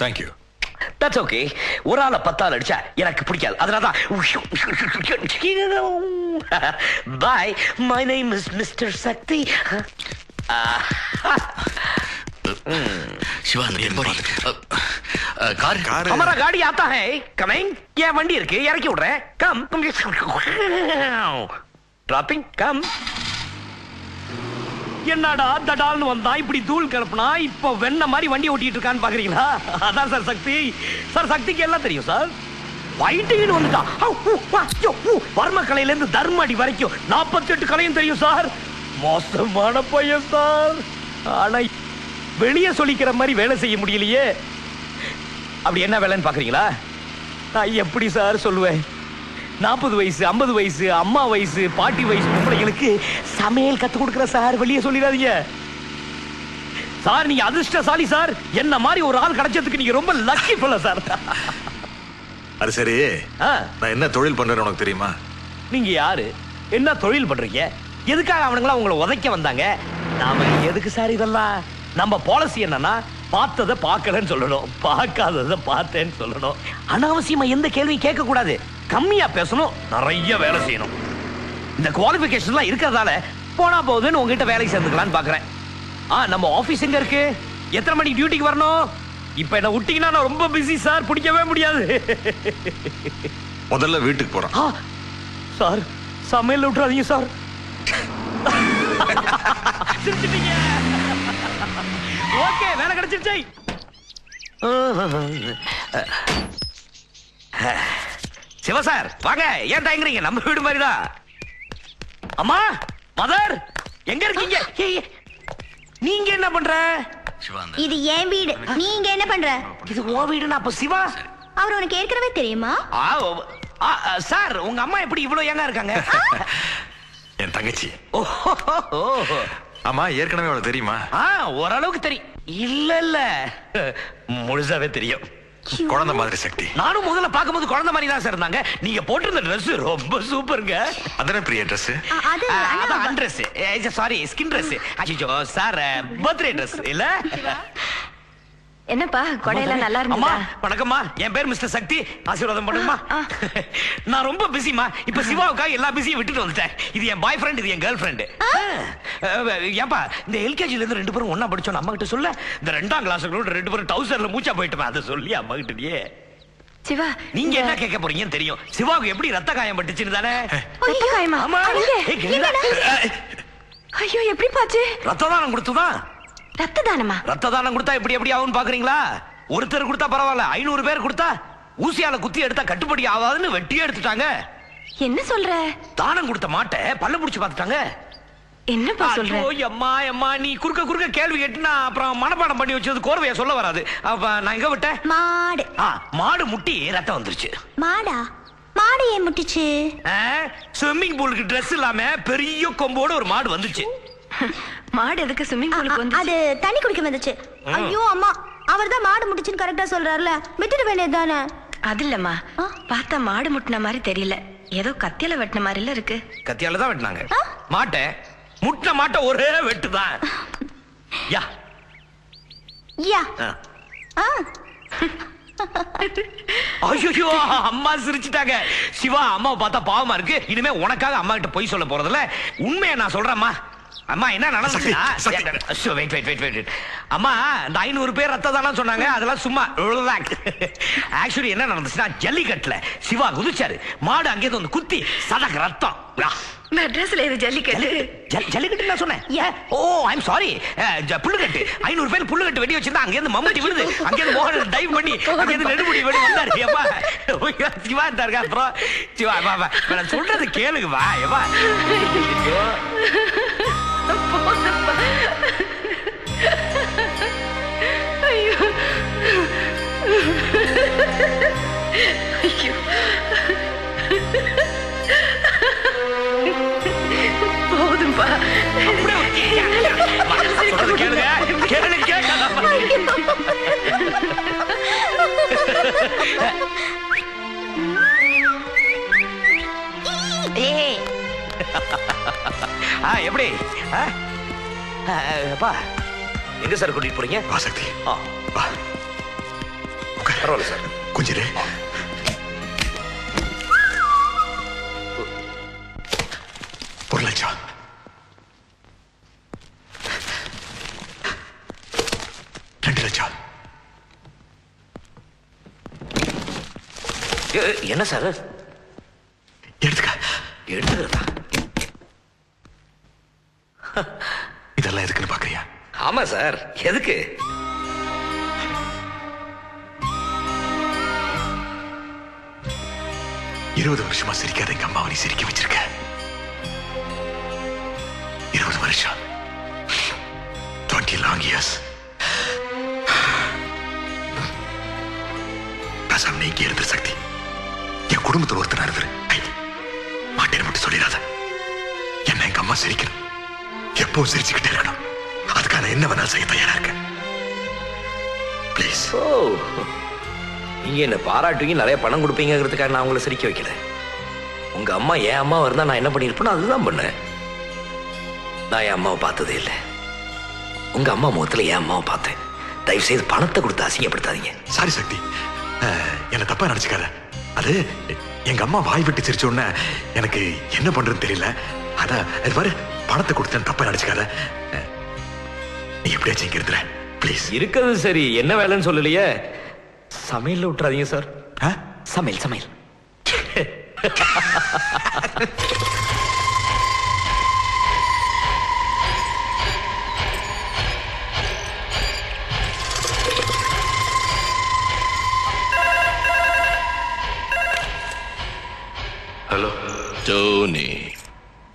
Thank you. That's okay. ஒரு ஆளை 10 ஆள் அடிச்சா எனக்கு பிடிக்காது. அதனால Bye. My name is Mr. Sakti. Shiva car हमारा गाड़ी आता है. Coming. क्या வண்டி இருக்கு இறக்கி விடுறேன். Come. Dropping. Come. என்னடா தடால்னு வந்தா இப்படி தூள் கிளப்புனா இப்போ வெண்ண மாதிரி வண்டி ஓட்டிட்டு இருக்கான்னு பாக்குறீங்களா? அதான் சார் சக்தி. சார் சக்திக்கு எல்லாம் தெரியும் சார். ஃபைட்டிங்னு வந்துட்டா. வர்ம கலையில இருந்து தர்மடி வரைக்கும் 48 கலையும் தெரியும் சார். மோசமான பையன் சார். ஆனா வெளியே சொல்லிக்கிற மாதிரி வேலை செய்ய முடியலையே. அப்படி என்ன வேலைன்னு பாக்குறீங்களா? நான் எப்படி சார் சொல்லுவேன்? 40 வயசு 50 வயசு அம்மா வயசு பாட்டி வயசு பொம்பளைங்களுக்கு சமையல் கத்து கொடுக்கிற சார். வெளியே சொல்லிடாதீங்க சார். நீங்க அதிர்ஷ்டசாலி சார். என்ன மாதிரி ஒரு ஆள் கிடைச்சதுக்கு நீங்க ரொம்ப லக்கி ஃபெல்லோ சார். அது சரி, நான் என்ன தொழில் பண்றேன்னு உனக்கு தெரியுமா? நீங்க யாரு, என்ன தொழில் பண்றீங்க, எதுக்காக அவனுங்களா உங்களை உதைக்க வந்தாங்க? நாம எதுக்கு சார் இதெல்லாம்? நம்ம பாலிசி என்னன்னா பார்த்ததை பார்க்கலன்னு சொல்லணும், பார்க்காததை பார்த்தேன்னு சொல்லணும். அனாவசியமா எந்த கேள்வியும் கேட்க கூடாது, கம்மியா பேசணும், நிறைய வேலை செய்யணும். இந்த குவாலிஃபிகேஷன்லாம் இருக்கிறதால போனா போகுதுன்னு உங்ககிட்ட வேலைக்கு சேர்ந்துக்கலான்னு பாக்குறேன். நம்ம ஆபீஸ் எங்க இருக்கு, எத்தனை மணிக்கு டியூட்டிக்கு வரணும்? இப்ப என்ன விட்டீங்கன்னா நான் ரொம்ப பிஸி சார், பிடிக்கவே முடியாது. முதல்ல வீட்டுக்கு போறேன் சார். சமையல் விட்டுறாதீங்க சார். ஓகே, வேலை கிடைச்சிருச்சு. சிவா சார் வாங்க. ஏன் தயங்குறீங்க? நம்ம வீடு மாதிரிதான். அம்மா, மதர் எங்க இருக்கீங்க? நீங்க என்ன பண்ற? இது என் வீடு, நீங்க என்ன பண்ற? இது ஓ வீடுனா அப்ப சிவா அவர் உனக்கு ஏற்கனவே தெரியுமா? சார் உங்க அம்மா எப்படி இவ்வளவு யங்கா இருக்காங்க? என் தங்கச்சி. ஆமா, ஏற்கனவே அவளுக்கு தெரியுமா? ஓரளவுக்கு தெரியும். இல்ல இல்ல, முழுசாவே தெரியும். குழந்தை மாதிரி சக்தி. நானும் முதல்ல பாக்கும்போது குழந்தை மாதிரி தான் சார் இருந்தாங்க. நீங்க போட்டிருந்த Dress ரொம்ப சூப்பருங்க. அதன பிரியா Dress. அது அன்ட்ரெஸ், சாரி ஸ்கின் Dress. அச்சோ சார், பர்த்டே Dress இல்ல. என்னப்பா கொடையெல்லாம் நல்லா இருந்துதா? அம்மா வணக்கம்மா, என் பேர் மிஸ்டர் சக்தி. ஆசீர்வாதம் பண்ணுங்கம்மா. நான் ரொம்ப பிஸிமா. இப்ப சிவாவுக்காக எல்லா பிஸியும் விட்டுட்டு வந்துட்டேன். இது என் பாய் ஃப்ரெண்ட், இது என் கேர்ள் ஃப்ரெண்ட். ஏன்பா இந்த எல்கேஜில இருந்து 2 பேரும் ஒண்ணா படிச்சோம், அம்மா கிட்ட சொல்ல. இந்த 2ஆம் கிளாஸ்ல 2 பேரும் டவுசர்ல மூச்சா போயிட்டோம், அதை சொல்லி அம்மா கிட்டயே. சிவா, நீங்க என்ன கேட்க போறீங்கன்னு தெரியும். சிவாவுக்கு எப்படி ரத்த காயம் பட்டுச்சுன்னு தானே? ரத்த காயமா? ஐயோ, எப்படி பாச்சு? ரத்த தானம் கொடுத்துதான். ரத்த தானமா? ரத்த தானம் கொடுத்தா எப்படி எப்படி ஆகும்னு பாக்குறீங்களா? ஒருத்தர் கொடுத்தா பரவாயில்ல, 500 பேர் கொடுத்தா ஊசியால குத்தி எடுத்தா கட்டுப்படி ஆகாதுன்னு வெட்டியே எடுத்துட்டாங்க. என்ன சொல்ற? தானம் கொடுத்த மாட்டை பல்ல புடிச்சு பாத்துட்டாங்க. என்னப்பா சொல்ற? அம்மா அம்மா, நீ குறுக்க கேள்வி கேட்டுனா அப்புறம் மனப்பாடம் பண்ணி வச்சது கோர்வையா சொல்ல வராது. அப்ப நான் எங்க விட்டேன்? மாடு. மாடு முட்டி ரத்தம் வந்துருச்சு. மாடா? மாடு ஏன் முட்டிச்சு? ஸ்விம்மிங் பூலுக்கு Dress இல்லாம பெரிய கொம்போட ஒரு மாடு வந்துச்சு. மாடு எதுக்கு ஸ்விம்மிங் பூலுக்கு வந்து? அது தண்ணி குடிக்க வந்துச்சு. ஐயோ அம்மா, அவர்தான் மாடு முட்டிச்சுன்னு கரெக்டா சொல்றாருல, விட்டுட வேண்டியதுதானே? அது இல்லம்மா, பார்த்தா மாடு முட்டின மாதிரி தெரியல, ஏதோ கத்தியால வெட்டின மாதிரில இருக்கு. கத்தியால தான் வெட்டினாங்க மாட்டை. முட்டின மாட்டை ஒரே வெட்டுதான். யா யா. ஐயோ, அம்மா சிரிச்சுட்டாங்க. சிவா, அம்மாவை பார்த்தா பாவமா இருக்கு. இனிமே உனக்காக அம்மா கிட்ட போய் சொல்ல போறதில்ல, உண்மையை நான் சொல்றேம்மா. அம்மா என்ன நடந்துச்சுன்னா, அம்மா இந்த 500 பேர் ரத்த தானம் சொன்னாங்க, அதெல்லாம் சும்மா. ஆக்சுவலி என்ன நடந்துச்சுன்னா, ஜல்லிக்கட்டுல சிவா குதிச்சாரு, மாடு அங்கே வந்து குத்தி சதக்கு ரத்தம். மெட்ராஸ்ல இது ஜல்லிக்கட்டு? ஜல்லிக்கட்டு நான் சொன்னேன். ஓ ஐம் சாரி, புல்லுக்கட்டு. 500 பேர் புல்லுக்கட்டு வெட்டி வச்சிருந்தா அங்க இருந்து மம்முட்டி விழுது, அங்க இருந்து மோகன் டைவ் பண்ணி அங்க இருந்து நெடுமுடி வெடி வந்தாரு. ஏப்பா சிவா இருந்தாருங்க. அப்புறம் சிவா நான் சொல்றது கேளுங்க வா. ஏப்பா எப்படி அப்பா எங்க சார் கூட்டிட்டு போறீங்க? வா சக்தி, வா. பரவாயில்ல சார், கொஞ்சிரு. ஒரு லட்சம். ரெண்டு லட்சம். என்ன சார்? எடுத்துக்க. எடுத்துக்கிறதா? இதெல்லாம் எதுக்குன்னு பாக்குறியா? ஆமா சார், எதுக்கு? இருபது வருஷமா சிரிக்காத எங்க அம்மாவை நீ சிரிக்க வச்சிருக்க. 20 வருஷம். 20 long years. பேசாம நீ இங்கே இருந்த சக்தி. என் குடும்பத்தில் ஒருத்தர் இருந்துரு. மாட்டேன்னு மட்டும் சொல்லிடாத. என்ன எங்க அம்மா சிரிக்கணும், எப்போ சிரிச்சுக்கிட்டே இருக்கணும். அதுக்கான என்ன வேணாலும் செய்ய தயாரா இருக்க. பிளீஸ். ஓ, நீங்க என்ன பாராட்டுவீங்க, நிறைய பணம் கொடுப்பீங்கிறதுக்காக நான் உங்களை சிரிக்க வைக்கல. உங்க அம்மா என் அம்மா இருந்தா நான் என்ன பண்ணிருப்பேனோ அதுதான் பண்ணேன். நான் என் அம்மாவை பார்த்ததே இல்லை. உங்க அம்மா முகத்துல என் அம்மாவை பார்த்தேன். தயவு செய்து பணத்தை கொடுத்து அசிங்கப்படுத்தாதீங்க. சாரி சக்தி, என்ன தப்பா நினைச்சுக்காத. அது எங்க அம்மா வாய் விட்டு சிரிச்ச உடனே எனக்கு என்ன பண்றதுன்னு தெரியல. அதான் அது பாரு, பணத்தை கொடுத்தேன், தப்பா நினைச்சுக்காத. நீ எப்படியாச்சும் இங்க இருந்துற பிளீஸ். இருக்கிறது சரி, என்ன வேலைன்னு சொல்லலையே. சமையல்ல விட்டுறாதீங்க சார். சமையல் சமையல். ஹலோ டோனி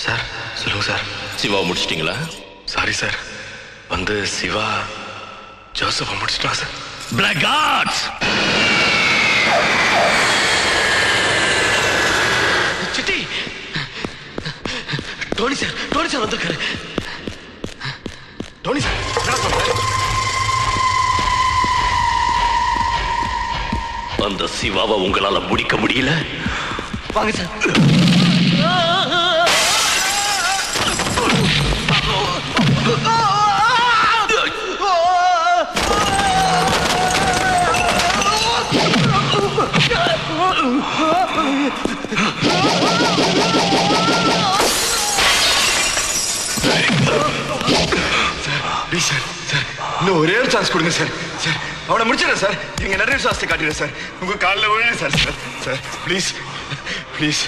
சார், சொல்லுங்க சார். சிவா முடிச்சிட்டீங்களா? சாரி சார், வந்து சிவா ஜோசப் முடிச்சிட்டா sir. Black arts. City, Tony sir, Tony sir வந்திருக்காரு. டோனி சார் என்ன சொல்றாரு? அந்த சிவாவை உங்களால முடிக்க முடியல. வாங்க சார். ப்ளீஸ் சார், சார் இன்னும் ஒரே ஒரு சான்ஸ் கொடுங்க சார். சார் அவனை முடிச்சிடறேன் சார். நீங்க நிறைய விசுவாசத்தை காட்டிடுறேன் சார். உங்க காலில் விழுறேன் sir. Sir sir please please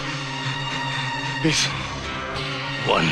please. 1